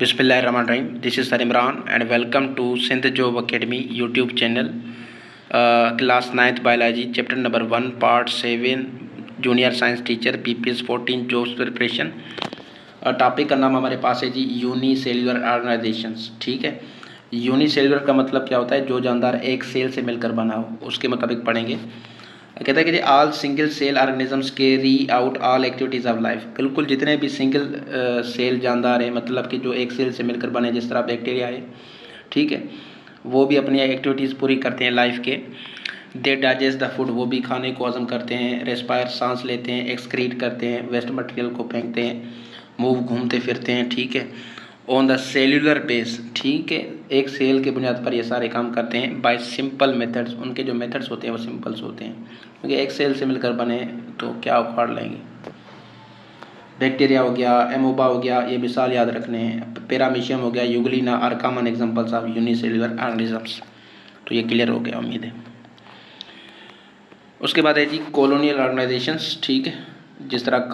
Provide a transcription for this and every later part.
Bismillahirrahmanirrahim. This is Sir Imran and welcome to Sindh Job Academy YouTube channel. Class 9th Biology, Chapter number 1, Part 7, Junior Science Teacher, PPS 14 Jobs Preparation. Topic का नाम हमारे पास है जी unicellular organisations. ठीक है, unicellular का मतलब क्या होता है? जो जानदार एक सेल से मिलकर बना हो, उसके मुताबिक पढ़ेंगे. कहता है कि all single cell organisms carry out all activities of life. बिल्कुल जितने भी सिंगल सेल जानदार हैं, मतलब कि जो एक सेल से मिलकर बने, जिस तरह बैक्टीरिया है, ठीक है, वो भी अपनी एक्टिविटीज़ पूरी करते हैं लाइफ के. दे डाइजेस्ट द फूड, वो भी खाने को हजम करते हैं. रेस्पायर, सांस लेते हैं. एक्सक्रीट करते हैं, वेस्ट मटेरियल को फेंकते हैं. मूव, घूमते फिरते हैं. ठीक है, ऑन द सेल्यूलर बेस. ठीक है, एक सेल के बुनियाद पर ये सारे काम करते हैं. बाय सिंपल मेथड्स, उनके जो मेथड्स होते हैं वो सिंपल्स होते हैं, क्योंकि एक सेल से मिलकर बने तो क्या उखाड़ लेंगे. बैक्टीरिया हो गया, एमोबा हो गया, ये मिसाल याद रखने हैं. पैरामीशियम हो गया, euglena are common examples of unicellular organisms. तो ये क्लियर हो गया, उम्मीद है. उसके बाद है जी कॉलोनियल ऑर्गेनाइजेशंस. ठीक है, जिस तरह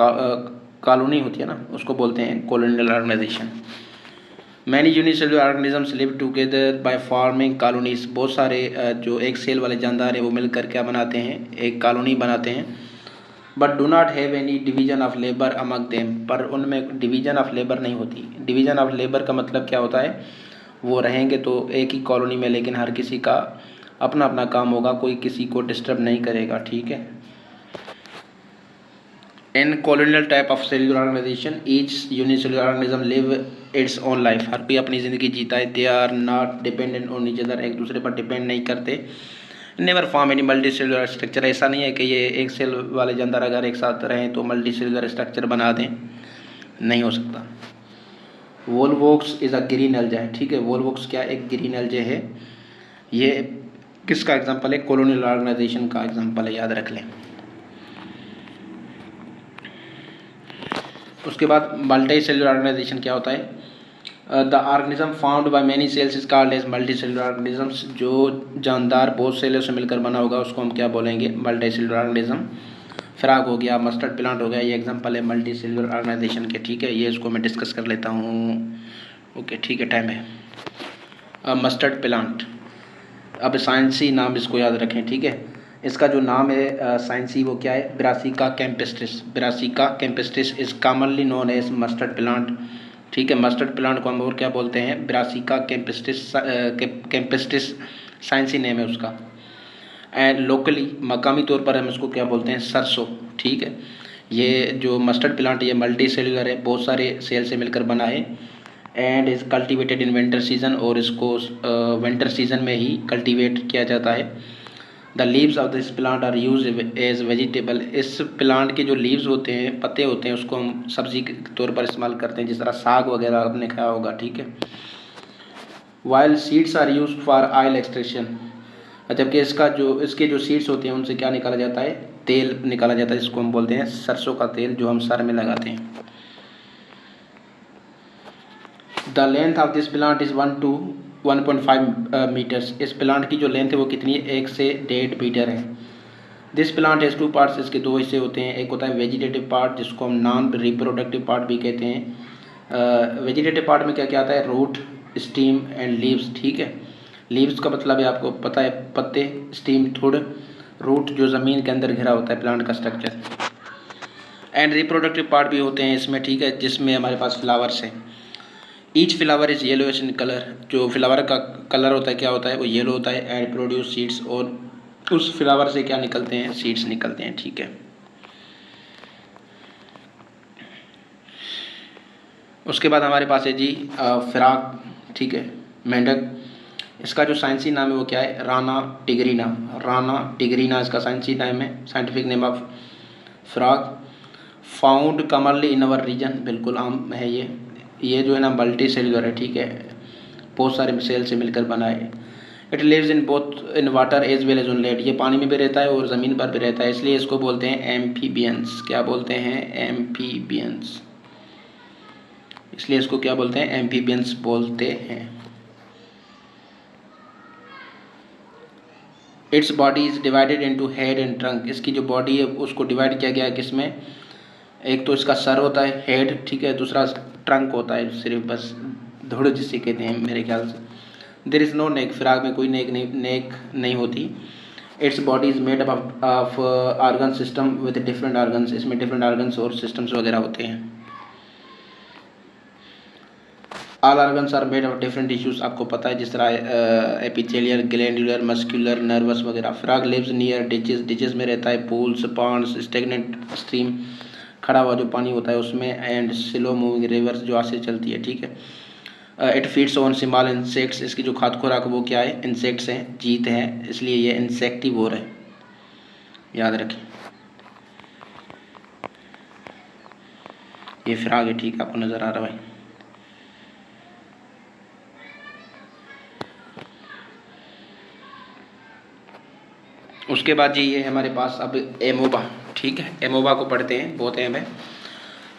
कॉलोनी होती है ना, उसको बोलते हैं colonial organisation. Many unicellular organisms live together by forming colonies. बहुत सारे जो एक सेल वाले जानदार हैं वो मिलकर क्या बनाते हैं? एक कॉलोनी बनाते हैं. But do not have any division of labour among them. पर उनमें डिवीजन ऑफ लेबर नहीं होती. डिवीजन ऑफ लेबर का मतलब क्या होता है? वो रहेंगे तो एक ही कॉलोनी में, लेकिन हर किसी का अपना अपना काम होगा, कोई किसी को डिस्टर्ब नहीं करेगा. ठीक है. In colonial type of cellular organization, each unicellular organism live its own life. हर कोई अपनी ज़िंदगी जीता है. They are not dependent on each other. एक दूसरे पर डिपेंड नहीं करते. Never form any multicellular structure. ऐसा नहीं है कि ये एक सेल वाले जानदार अगर एक साथ रहें तो मल्टीसेलुलर स्ट्रक्चर बना दें, नहीं हो सकता. वोल्वोक्स इज़ अ ग्रीन एल्जे है. ठीक है, वोल्वोक्स क्या? एक ग्रीन एल्जे है. ये किसका एग्जाम्पल है? कॉलोनियल ऑर्गेनाइजेशन का एग्जाम्पल है, याद रख लें. उसके बाद मल्टी सेलुलर ऑर्गेनाइजेशन क्या होता है? The organism found by many cells is called as multicellular organisms. जो जानदार बहुत सेलों से मिलकर बना होगा उसको हम क्या बोलेंगे? Multi cellular organism. फ्रॉग हो गया, मस्टर्ड प्लांट हो गया, ये एग्जांपल है मल्टी सेलुलर ऑर्गेनाइजेशन के. ठीक है, ये इसको मैं डिस्कस कर लेता हूँ. ओके, ठीक है, टाइम है. मस्टर्ड प्लांट, अब साइंसी नाम इसको याद रखें. ठीक है, इसका जो नाम है साइंसी, वो क्या है? Brassica campestris. Brassica campestris is commonly known as mustard plant. ठीक है, मस्टर्ड प्लांट को हम और क्या बोलते हैं? Brassica campestris. कैम्पेस्ट्रिस साइंसी नेम है उसका. एंड लोकली, मकामी तौर पर हम इसको क्या बोलते हैं? सरसों. ठीक है, ये जो मस्टर्ड प्लांट ये मल्टी सेलुलर है, बहुत सारे सेल से मिलकर बना है. And is cultivated in winter season, और इसको विंटर सीजन में ही कल्टिवेट किया जाता है. The leaves of this plant are use as vegetable. इस प्लांट के जो लीव्स होते हैं, पत्ते होते हैं, उसको हम सब्जी के तौर पर इस्तेमाल करते हैं, जिस तरह साग वगैरह आपने खाया होगा. ठीक है. While seeds are use for oil extraction. जबकि इसके जो सीड्स होते हैं उनसे क्या निकाला जाता है? तेल निकाला जाता है, जिसको हम बोलते हैं सरसों का तेल, जो हम सर में लगाते हैं. The length of this plant is 1 to 1.5 metres. इस प्लांट की जो लेंथ है वो कितनी है? 1 से 1.5 मीटर है. This plant has 2 parts. इसके 2 हिस्से होते हैं. एक होता है वेजिटेटिव पार्ट, जिसको हम नॉन रिप्रोडक्टिव पार्ट भी कहते हैं. वेजिटेटिव पार्ट में क्या क्या आता है? Root, stem and leaves. ठीक है, लीव्स का मतलब है, आपको पता है, पत्ते. स्टीम, थुड़. रूट जो ज़मीन के अंदर घिरा होता है प्लांट का स्ट्रक्चर. एंड रिप्रोडक्टिव पार्ट भी होते हैं इसमें. ठीक है, जिसमें हमारे पास फ्लावर्स हैं. Each flower is yellowish in colour. जो फ्लावर का कलर होता है क्या होता है? वो येलो होता है. एंड प्रोड्यूस सीड्स, और उस फ्लावर से क्या निकलते हैं? सीड्स निकलते हैं. ठीक है. उसके बाद हमारे पास है जी फ्रॉग. ठीक है, मेंढक. इसका जो साइंसी नाम है वो क्या है? राना टिगरीना. राना टिगरीना इसका साइंसी नाम है, scientific name of frog. Found commonly in our region. बिल्कुल आम है ये जो है ना मल्टी सेलुलर है. ठीक है, बहुत सारे सेल से मिलकर बना है. It lives in both in water as well as on land. ये पानी में भी रहता है और ज़मीन पर भी रहता है, इसलिए इसको बोलते हैं एम्फीबियंस. क्या बोलते हैं? एम्फीबियंस. इसलिए इसको क्या बोलते हैं? एम्फीबियंस बोलते हैं. Its body is divided into head and trunk. इसकी जो बॉडी है उसको डिवाइड किया गया है किसमें? एक तो इसका सर होता है, हेड. ठीक है, दूसरा ट्रंक होता है, सिर्फ बस धुड़ जिसे कहते हैं मेरे ख्याल से। There is no neck, frog में कोई नेक नहीं होती। Its body is made up of organ system with different organs, इसमें डिफरेंट ऑर्गन्स और सिस्टम्स वगैरह होते हैं। All organs are made of different tissues, आपको पता है, जिस तरह एपिथेलियल, ग्लैंडुलर, मस्कुलर, नर्वस वगैरह। Frog lives near ditches, ditches में रहता है, पूल्स, पॉन्ड्स, स्टेगनेंट स्ट्रीम, खड़ा हुआ जो पानी होता है उसमें, एंड स्लो मूविंग रिवर्स, जो आगे चलती है, ठीक है। It feeds on small insects, इसकी जो खाद्य खुराक वो क्या है, इंसेक्ट्स हैं, जीत है, इसलिए ये इंसेक्टिवोर है, याद रखें। ये फ्रॉग है, ठीक है, आपको नज़र आ रहा है भाई। उसके बाद जी ये हमारे पास अब एमोबा, ठीक है, एमोबा को पढ़ते हैं, बहुत अहम है।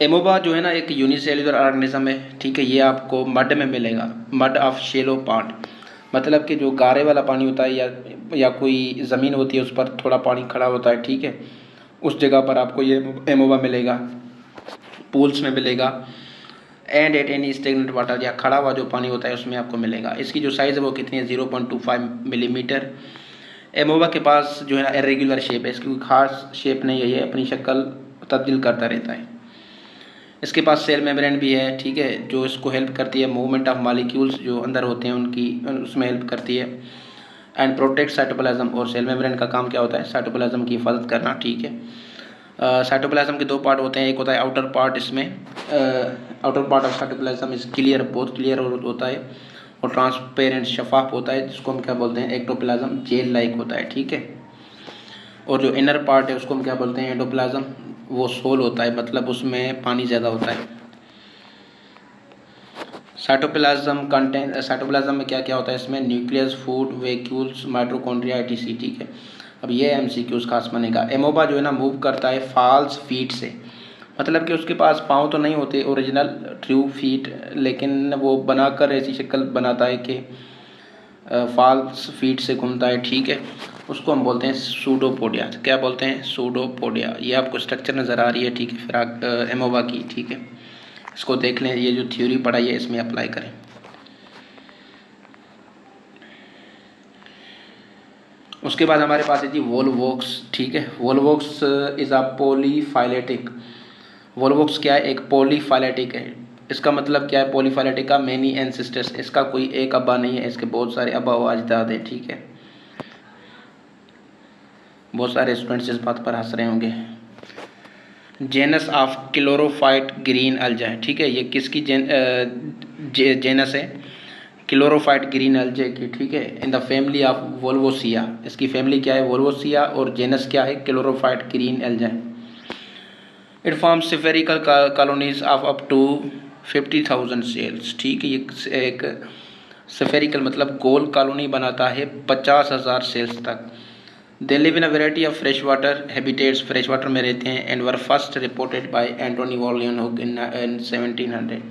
एमोबा जो है ना एक यूनिसेल्युलर ऑर्गेनिज्म है, ठीक है, ये आपको मड में मिलेगा, मड ऑफ शेलो पॉन्ड, मतलब कि जो गारे वाला पानी होता है या कोई ज़मीन होती है उस पर थोड़ा पानी खड़ा होता है, ठीक है, उस जगह पर आपको ये एमोबा मिलेगा, पूल्स में मिलेगा, and at any stagnant water, या खड़ा हुआ जो पानी होता है उसमें आपको मिलेगा। इसकी जो साइज़ है वो कितनी है, 0.25 मिलीमीटर। एमोबा के पास जो है ना इरेगुलर शेप है, इसकी कोई खास शेप नहीं है, ये अपनी शक्ल तब्दील करता रहता है। इसके पास सेल मेम्ब्रेन भी है, ठीक है, जो इसको हेल्प करती है मूवमेंट ऑफ मॉलिक्यूल्स जो अंदर होते हैं उनकी, उसमें हेल्प करती है, एंड प्रोटेक्ट साइटोप्लाज्म। और सेल मेम्ब्रेन का काम क्या होता है, साइटोप्लाज्म की हिफाजत करना, ठीक है। साइटोप्लाज्म के दो पार्ट होते हैं, एक होता है आउटर पार्ट, इसमें outer part of cytoplasm is clear, बहुत क्लियर होता है, और ट्रांसपेरेंट, शफाफ होता है, जिसको हम क्या बोलते हैं, एक्टोप्लाज्म, जेल लाइक होता है, ठीक है। और जो इनर पार्ट है उसको हम क्या बोलते हैं, एंडोप्लाज्म, वो सोल होता है, मतलब उसमें पानी ज़्यादा होता है। साइटोप्लाज्म में क्या क्या होता है, इसमें nucleus, food, vacuoles, mitochondria, etc, ठीक है। अब ये एमसीक्यूज खास बनेगा। एमोबा जो है ना मूव करता है फॉल्स फीट से, मतलब कि उसके पास पाँव तो नहीं होते ओरिजिनल ट्रू फीट, लेकिन वो बनाकर ऐसी शक्ल बनाता है कि फॉल्स फीट से घूमता है, ठीक है, उसको हम बोलते हैं सूडोपोडिया। क्या बोलते हैं, सूडोपोडिया। ये आपको स्ट्रक्चर नज़र आ रही है, ठीक है, फिर एमोबा की, ठीक है, इसको देख लें, ये जो थ्योरी पढ़ाई है इसमें अप्लाई करें। उसके बाद हमारे पास है जी वोल्वोक्स, ठीक है। Volvox is a polyphyletic. Volvox क्या है, एक पॉलीफाइलेटिक है। इसका मतलब क्या है, पॉलीफाइलेटिक का मैनी एंसेस्टर्स, इसका कोई एक अब्बा नहीं है, इसके बहुत सारे अब्बा व अजदाद हैं, ठीक है। बहुत सारे स्टूडेंट्स इस बात पर हंस रहे होंगे। जेनस ऑफ क्लोरोफाइट ग्रीन अल्जा है, ठीक है, ये किसकी जेनस है, क्लोरोफाइट ग्रीन अल्जे की, ठीक है, इन द फैमिली ऑफ वोल्वोसिया। इसकी फैमिली क्या है, वोल्वोसिया, और जेनस क्या है, क्लोरोफाइट ग्रीन अल्जा। It forms spherical colonies of up to 50,000 cells, ठीक है, ये एक स्फेरिकल मतलब गोल कॉलोनी बनाता है 50,000 सेल्स तक। They live in a variety of fresh water habitats, fresh water में रहते हैं, and were first reported by Antonie van लीeuwenhoek इन 1700।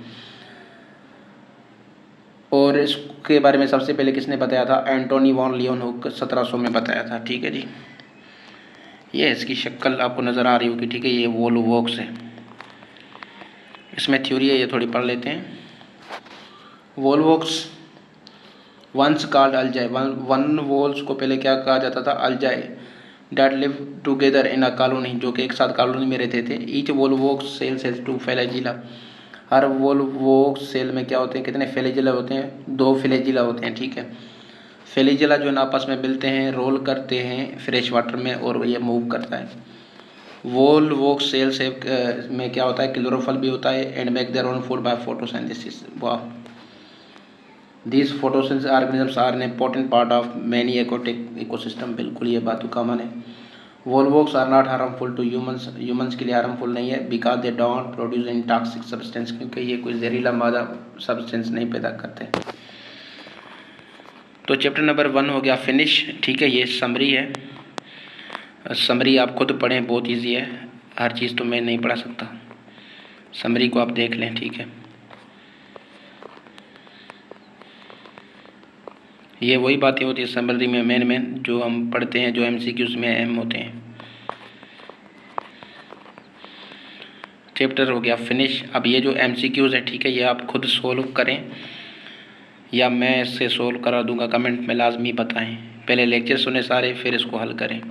और इसके बारे में सबसे पहले किसने बताया था, एंटोनी वॉन लीeuwenhoek 1700 में बताया था, ठीक है जी। ये इसकी शक्ल आपको नज़र आ रही होगी, ठीक है, ये वोल्वोक्स है, इसमें थ्योरी है, ये थोड़ी पढ़ लेते हैं। वोल्वोक्स वंस कॉल्ड अल्जाई, वन वोल्स को पहले क्या कहा जाता था, algae, that live together in a colony, जो कि एक साथ कॉलोनी में रहते थे। Each Volvox cell has 2 flagella, हर वोल्वोक्स सेल में क्या होते हैं, कितने फ्लैजिला होते हैं, 2 फ्लैजिला होते हैं, ठीक है। फ्लैजिला जो है आपस में मिलते हैं, रोल करते हैं फ्रेश वाटर में, और ये मूव करता है। वोल्वोक्स सेल्स में क्या होता है, क्लोरोफल भी होता है, and make their own food by photosynthesis. वाह, These photosynthetic organisms are an important part of many aquatic ecosystem, बिल्कुल ये बात तो कॉमन है। Volvox are not harmful to humans, humans के लिए हार्मफुल नहीं है, because they don't produce in toxic substance, क्योंकि ये कोई जहरीला मादा सब्सटेंस नहीं पैदा करते। तो चैप्टर नंबर 1 हो गया फिनिश, ठीक है, ये समरी है, समरी आप खुद पढ़ें, बहुत ईजी है, हर चीज़ तो मैं नहीं पढ़ा सकता, समरी को आप देख लें, ठीक है। ये वही बातें होती है समरी में मेन जो हम पढ़ते हैं, जो एमसीक्यूज में अहम होते हैं। चैप्टर हो गया फिनिश। अब ये जो एमसीक्यूज है, ठीक है, ये आप खुद सोल्व करें, या मैं इससे सोल्व करा दूंगा, कमेंट में लाजमी बताएं। पहले लेक्चर सुने सारे, फिर इसको हल करें।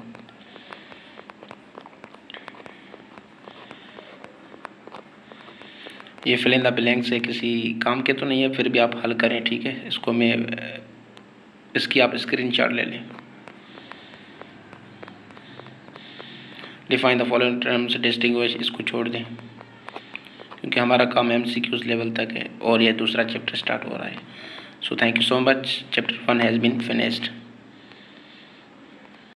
ये फिल इन द ब्लैंक्स है, किसी काम के तो नहीं है, फिर भी आप हल करें, ठीक है। इसको मैं इसकी आप स्क्रीनशॉट ले लें। Define the following terms, distinguish, इसको छोड़ दें क्योंकि हमारा काम MCQs लेवल तक है और यह दूसरा चैप्टर स्टार्ट हो रहा है। So thank you so much, chapter 1 has been finished.